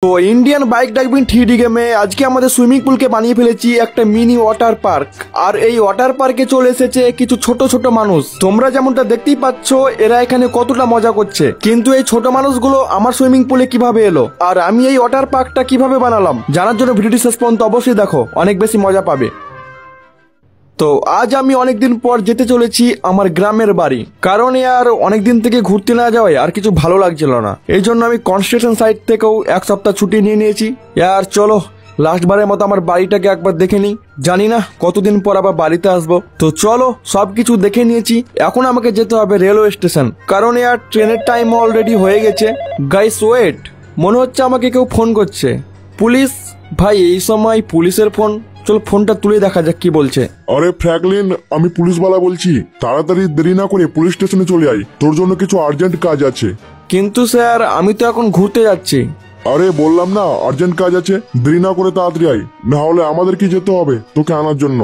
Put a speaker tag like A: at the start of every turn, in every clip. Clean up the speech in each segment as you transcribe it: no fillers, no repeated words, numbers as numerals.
A: তো Indian bike driving 3D গেমে আজকে আমাদের সুইমিং পুলকে বানিয়ে ফেলেছি একটা মিনি ওয়াটার পার্ক। আর এই ওয়াটার পার্কে চলে এসেছে কিছু ছোট ছোট মানুষ। তোমরা যেমনটা দেখতেই পাচ্ছ এরা এখানে কতটা মজা করছে, কিন্তু এই ছোট মানুষগুলো আমার সুইমিং পুলে কিভাবে এলো আর আমি এই ওয়াটার পার্কটা কিভাবে বানালাম জানার জন্য ভিডিওটি শেষ পর্যন্ত অবশ্যই দেখো, অনেক বেশি মজা পাবে। তো আজ আমি অনেকদিন পর যেতে চলেছি আমার গ্রামের বাড়ি, কারণ আর অনেকদিন থেকে ঘুরতে না যাওয়ায় আর কিছু ভালো লাগছিল না। এই জন্য আমি কনস্ট্রাকশন সাইট থেকেও এক সপ্তাহ ছুটি নিয়ে নিয়েছি। আর চলো লাস্টবারের মতো আমার বাড়িটাকে একবার দেখে নিই, জানি না কতদিন পর আবার বাড়িতে আসবো। তো চলো সবকিছু দেখে নিয়েছি, এখন আমাকে যেতে হবে রেলওয়ে স্টেশন, কারণ আর ট্রেনের টাইম অলরেডি হয়ে গেছে। গাইস ওয়েট, মনে হচ্ছে আমাকে কেউ ফোন করছে। পুলিশ? ভাই এই সময় পুলিশের ফোন? চলো ফোনটা তুলে দেখা যাক কি বলছে।
B: আরে ফ্র্যাঙ্কলিন, আমি পুলিশওয়ালা বলছি, তাড়াতাড়ি দেরি না করে পুলিশ স্টেশনে চলে আয়, তোর জন্য কিছু আর্জেন্ট কাজ আছে।
A: কিন্তু স্যার আমি তো এখন ঘুরতে যাচ্ছি।
B: আরে বললাম না আর্জেন্ট কাজ আছে, দেরি না করে তাড়াতাড়ি আয়, না হলে আমাদের কি যেতে হবে তোকে আনার জন্য।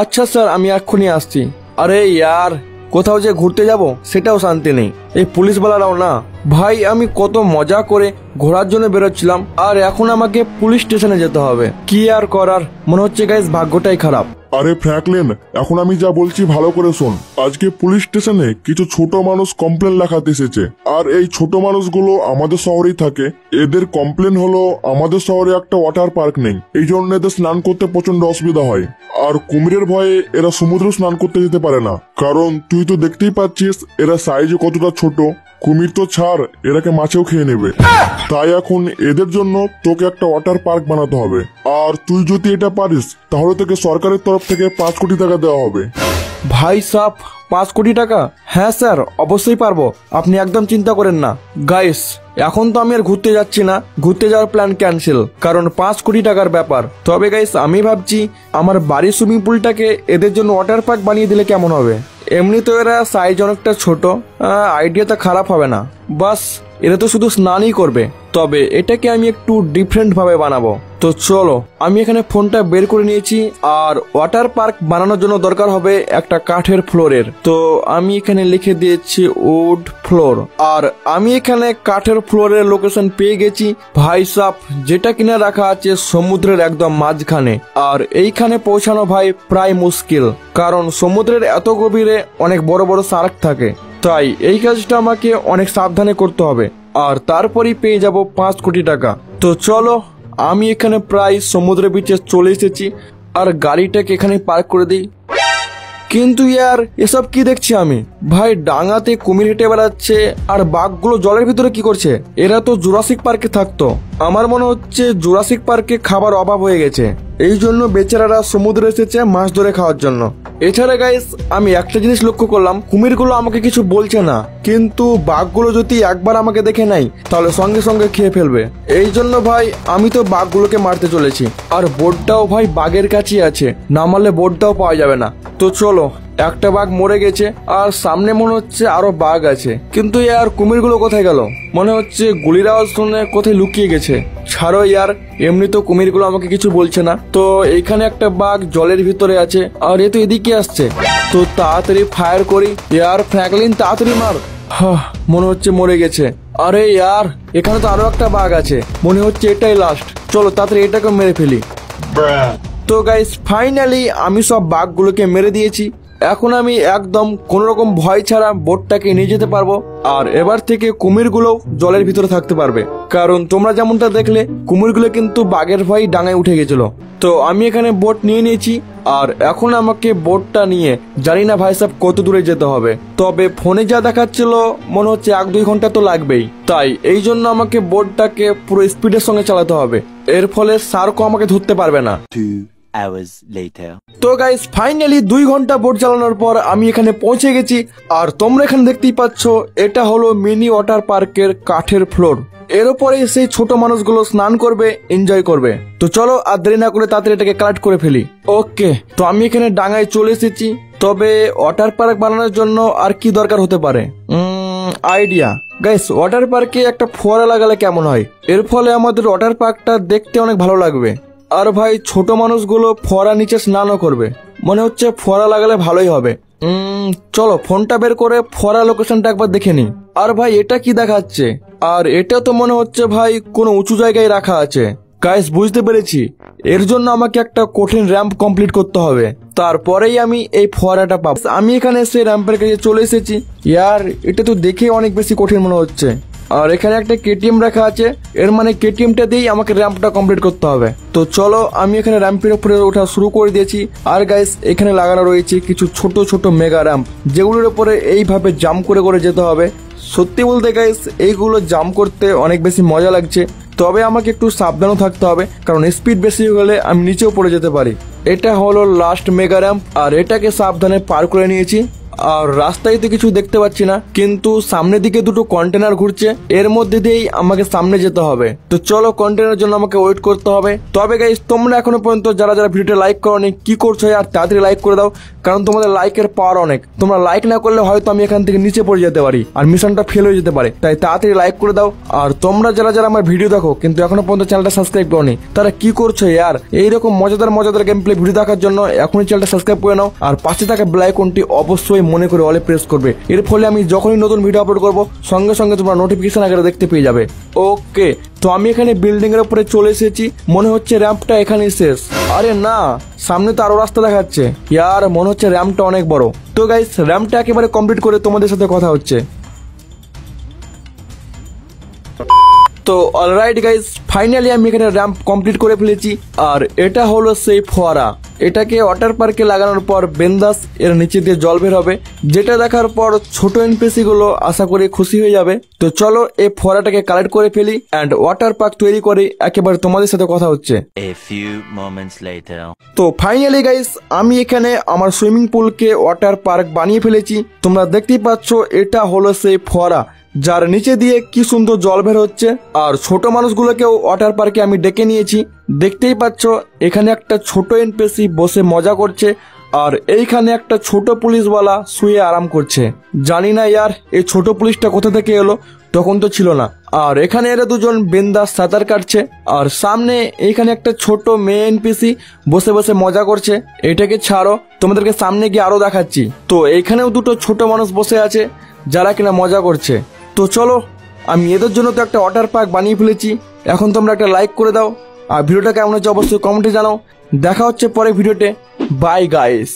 A: আচ্ছা স্যার আমি এক্ষুনি আসছি। আরে ইয়ার, কোথাও যে ঘুরতে যাব সেটাও শান্তি নেই, এই পুলিশওয়ালারাও না। ভাই আমি কত মজা করে ঘোরার জন্য বেরোচ্ছিলাম আর এখন আমাকে পুলিশ স্টেশনে যেতে হবে। কি আর করার, মনে হচ্ছে গাইস ভাগ্যটাই খারাপ।
B: আরে ফ্র্যাঙ্কলিন, এখন আমি যা বলছি ভালো করে শোন। আজকে পুলিশ স্টেশনে কিছু ছোট মানুষ কমপ্লেন লেখাতে এসেছে, আর এই ছোট মানুষগুলো আমাদের শহরেই থাকে। এদের কমপ্লেন হলো আমাদের শহরে একটা ওয়াটার পার্ক নেই, এই জন্য এদের স্নান করতে প্রচন্ড অসুবিধা হয়। আর কুমিরের ভয়ে এরা সমুদ্রে স্নান করতে যেতে পারে না, কারণ তুই তো দেখতেই পাচ্ছিস এরা সাইজে কতটা ছোট। কুমির তো ছাড়, এরাকে মাছেও খেয়ে নেবে। তাই এখন এদের জন্য তোকে একটা ওয়াটার পার্ক বানাতে হবে, আর তুই যদি এটা পারিস তাহলে তোকে সরকারের তরফ থেকে 5 কোটি টাকা দেওয়া হবে।
A: ভাই সাপ, 5 কোটি টাকা? হ্যাঁ স্যার অবশ্যই পারবো, আপনি একদম চিন্তা করেন না। গাইস এখন তো আমি আর ঘুরতে যাচ্ছি না, ঘুরতে যাওয়ার প্ল্যান ক্যান্সেল, কারণ 5 কোটি টাকার ব্যাপার। তবে গাইস আমি ভাবছি আমার বাড়ির সুইমিং পুলটাকে এদের জন্য ওয়াটার পার্ক বানিয়ে দিলে কেমন হবে। এমনি তো এরা সাইজ অনেকটা ছোট, আইডিয়াটা খারাপ হবে না। বাস এরা তো শুধু স্নানই করবে, তবে এটাকে আমি একটু ডিফারেন্ট ভাবে বানাবো। তো চলো আমি এখানে ফোনটা বের করে নিয়েছি, আর ওয়াটার পার্ক বানানোর জন্য দরকার হবে একটা কাঠের ফ্লোরের। তো আমি এখানে লিখে দিয়েছি উড ফ্লোর, আর আমি এখানে কাঠের ফ্লোরের লোকেশন পেয়ে গেছি। ভাই সাপ, যেটা কিনা রাখা আছে সমুদ্রের একদম মাঝখানে, আর এইখানে পৌঁছানো ভাই প্রায় মুশকিল, কারণ সমুদ্রের এত গভীরে অনেক বড় বড় শার্ক থাকে। তাই এই কাজটা আমাকে অনেক সাবধানে করতে হবে, আর তারপরই পেয়ে যাব 5 কোটি টাকা। তো চলো আমি এখানে প্রায় সমুদ্রের বিচে চলে এসেছি, আর গাড়িটাকে এখানে পার্ক করে দিই। কিন্তু ইয়ার এসব কি দেখছি আমি? ভাই ডাঙাতে কুমির হেঁটে বেড়াচ্ছে, আর বাঘগুলো জলের ভিতরে কি করছে? এরা তো জুরাসিক পার্কে থাকতো। আমার মনে হচ্ছে জুরাসিক পার্কে খাবার অভাব হয়ে গেছে, এই জন্য বেচারারা সমুদ্রে এসেছে মাছ ধরে খাওয়ার জন্য। এছাড়া গাইস আমি একটা জিনিস লক্ষ্য করলাম, কুমিরগুলো আমাকে কিছু বলছে না, কিন্তু বাঘগুলো যদি একবার আমাকে দেখে নেয় তাহলে সঙ্গে সঙ্গে খেয়ে ফেলবে। এই জন্য ভাই আমি তো বাঘগুলোকে মারতে চলেছি, আর বোর্ডটাও ভাই বাঘের কাছেই আছে, না মারলে বোর্ডটাও পাওয়া যাবে না। তো চলো, একটা বাঘ মরে গেছে, আর সামনে মনে হচ্ছে আরো বাঘ আছে, কিন্তু ইয়ার কুমিরগুলো কোথায় গেল? মনে হচ্ছে গুলির আওয়াজ শুনে কোথায় লুকিয়ে গেছে। ছাড়ো ইয়ার, এমনি তো কুমিরগুলো আমাকে কিছু বলছে না। তো এইখানে একটা বাঘ জলের ভিতরে আছে, আর এ তো এদিকে আসছে। তো তাড়াতাড়ি ফায়ার করি। ইয়ার ফ্র্যাঙ্কলিন তাড়াতাড়ি মার। মনে হচ্ছে মরে গেছে। আরে ইয়ার, এখানে তো আরো একটা বাঘ আছে, মনে হচ্ছে এটাই লাস্ট। চলো তাড়াতাড়ি এটাকে মেরে ফেলি। তো গাইস ফাইনালি আমি সব বাঘগুলোকে মেরে দিয়েছি। এখন আমি একদম কোন রকম ভয় ছাড়া বোটটাকে নিয়ে যেতে পারবো, আর এবার থেকে কুমিরগুলো জলের ভিতরে থাকতে পারবে, কারণ তোমরা যেমনটা দেখলে কুমিরগুলো কিন্তু বাঘের ভয় ডাঙায় উঠে গেছিল। তো আমি এখানে বোট নিয়ে নিয়েছি, আর এখন আমাকে বোটটা নিয়ে জানি না ভাই সাহেব কত দূরে যেতে হবে, তবে ফোনে যা দেখাচ্ছিল মনে হচ্ছে 1-2 ঘন্টা তো লাগবেই। তাই এই জন্য আমাকে বোটটাকে পুরো স্পিডের সঙ্গে চালাতে হবে, এর ফলে শার্কও আমাকে ধরতে পারবে না। তো গাইস ফাইনালি 2 ঘন্টা বোট চালানোর পর আমি এখানে পৌঁছে গেছি, আর তোমরা এখানে দেখতেই পাচ্ছ এটা হলো মিনি ওয়াটার পার্কের কাঠের ফ্লোর। এর উপরে সেই ছোট মানুষগুলো স্নান করবে, এনজয় করবে। তো চলো আর দেরি না করে তাড়াতাড়ি এটাকে কালেক্ট করে ফেলি। ওকে, তো আমি এখানে ডাঙায় চলে এসেছি। তবে ওয়াটার পার্ক বানানোর জন্য আর কি দরকার হতে পারে? আইডিয়া। গাইস ওয়াটার পার্কে একটা ফোয়ারা লাগালে কেমন হয়? এর ফলে আমাদের ওয়াটার পার্কটা দেখতে অনেক ভালো লাগবে। আর ভাই ছোট মানুষগুলো ফোয়ারা নিচে স্নানও করবে, মনে হচ্ছে ফোয়ারা লাগালে ভালোই হবে। চলো ফোনটা বের করে ফোয়ারা লোকেশনটা একবার দেখে নি। আর ভাই এটা কি দেখাচ্ছে? আর এটা তো মনে হচ্ছে ভাই কোনো উঁচু জায়গায় রাখা আছে। গাইস বুঝতে পেরেছি, এর জন্য আমাকে একটা কঠিন র্যাম্প কমপ্লিট করতে হবে, তারপরেই আমি এই ফোয়ারাটা পাবো। আমি এখানে এসে র্যাম্পের কাছে চলে এসেছি। ইয়ার এটা তো দেখে অনেক বেশি কঠিন মনে হচ্ছে। আর এখানে একটা কেটিএম রাখা আছে, এর মানে কেটিএমটা দিয়েই আমাকে র্যাম্পটা কমপ্লিট করতে হবে। তো চলো আমি এখানে র্যাম্পের উপরে ওঠা শুরু করে দিয়েছি। আর গাইস এখানে লাগানো রয়েছে কিছু ছোট ছোট মেগা র্যাম্প, যেগুলোর উপরে এইভাবে জাম্প করে করে যেতে হবে। সত্যি বলতে গাইস এইগুলো জাম্প করতে অনেক বেশি মজা লাগছে, তবে আমাকে একটু সাবধানও থাকতে হবে, কারণ স্পিড বেশি হলে আমি নিচেও পড়ে যেতে পারি। এটা হলো লাস্ট মেগা র্যাম্প, আর এটাকে সাবধানে পার করে নিয়েছি। আর রাস্তায় তো কিছু দেখতে পাচ্ছি না, কিন্তু সামনের দিকে দুটো কন্টেনার ঘুরছে, এর মধ্যে দিয়েই আমাকে সামনে যেতে হবে। তো চলো কন্টেনারের জন্য আমাকে ওয়েট করতে হবে। তবে গাইস তোমরা এখনো পর্যন্ত যারা যারা ভিডিওটা লাইক করোনি, কি করছো আর তাড়াতাড়ি লাইক করে দাও, কারণ তোমাদের লাইকের পাওয়ার অনেক। তোমরা লাইক না করলে হয়তো আমি এখান থেকে নিচে পড়ে যেতে পারি আর মিশনটা ফেল হয়ে যেতে পারে, তাই তাড়াতাড়ি লাইক করে দাও। আর তোমরা যারা যারা আমার ভিডিও দেখো কিন্তু এখনো পর্যন্ত চ্যানেলটা সাবস্ক্রাইব করোনি, তারা কি করছো আর এইরকম মজাদার মজাদার গেম প্লে ভিডিও দেখার জন্য এখনই চ্যানেলটা সাবস্ক্রাইব করে নাও। আর পাশে থাকা বেল আইকনটি অবশ্যই মনে করে অলে প্রেস করবে, এর ফলে আমি যখনই নতুন ভিডিও আপলোড করব সঙ্গে সঙ্গে তোমরা নোটিফিকেশন আকারে দেখতে পেয়ে যাবে। ওকে, তো আমি এখানে বিল্ডিং এর উপরে চলে এসেছি, মনে হচ্ছে র্যাম্পটা এখানেই শেষ। আরে না, সামনে তো আরো রাস্তা দেখাচ্ছে। ইয়ার মনে হচ্ছে র্যাম্পটা অনেক বড়। তো গাইস র্যাম্পটা একেবারে কমপ্লিট করে তোমাদের সাথে কথা হচ্ছে। তো অলরাইট গাইস, ফাইনালি আমি এখানে র্যাম্প কমপ্লিট করে ফেলেছি। আর এটা হলো সেই ফোয়ারা, এটাকে ওয়াটার পার্কে লাগানোর পর বেন্দাস এর নিচে দিয়ে জল বের হবে, যেটা দেখার পর ছোট এনপিসি গুলো আশা করি খুশি হয়ে যাবে। তো চলো এই ফোয়ারাটাকে কালেক্ট করে ফেলি অ্যান্ড ওয়াটার পার্ক তৈরি করে একেবারে তোমাদের সাথে কথা হচ্ছে। তো ফাইনালি গাইস আমি এখানে আমার সুইমিং পুলকে ওয়াটার পার্ক বানিয়ে ফেলেছি। তোমরা দেখতেই পাচ্ছ এটা হলো সেই ফোয়ারা, যার নিচে দিয়ে কি সুন্দর জল বের হচ্ছে। আর ছোট মানুষগুলোকেও ওয়াটার পার্কে আমি ডেকে নিয়েছি। দেখতেই পাচ্ছ এখানে একটা ছোট এনপিসি বসে মজা করছে, আর এইখানে একটা ছোট পুলিশওয়ালা শুয়ে আরাম করছে। জানি না ইয়ার এই ছোট পুলিশটা কোথা থেকে এলো, তখন তো ছিল না। আর এখানে এরা দুজন বেন্দাস সাঁতার কাটছে, আর সামনে এইখানে একটা ছোট মেয়ে এনপিসি বসে বসে মজা করছে। এটাকে ছাড়ো, তোমাদেরকে সামনে গিয়ে আরো দেখাচ্ছি। তো এইখানেও দুটো ছোট মানুষ বসে আছে যারা কিনা মজা করছে। তো চলো আমি এদের জন্য তো একটা ওয়াটার পার্ক বানিয়ে ফেলেছি। এখন তোমরা একটা লাইক করে দাও, আর ভিডিওটা কেমন হচ্ছে অবশ্যই কমেন্টে জানাও। দেখা হচ্ছে পরে ভিডিওতে। Bye guys.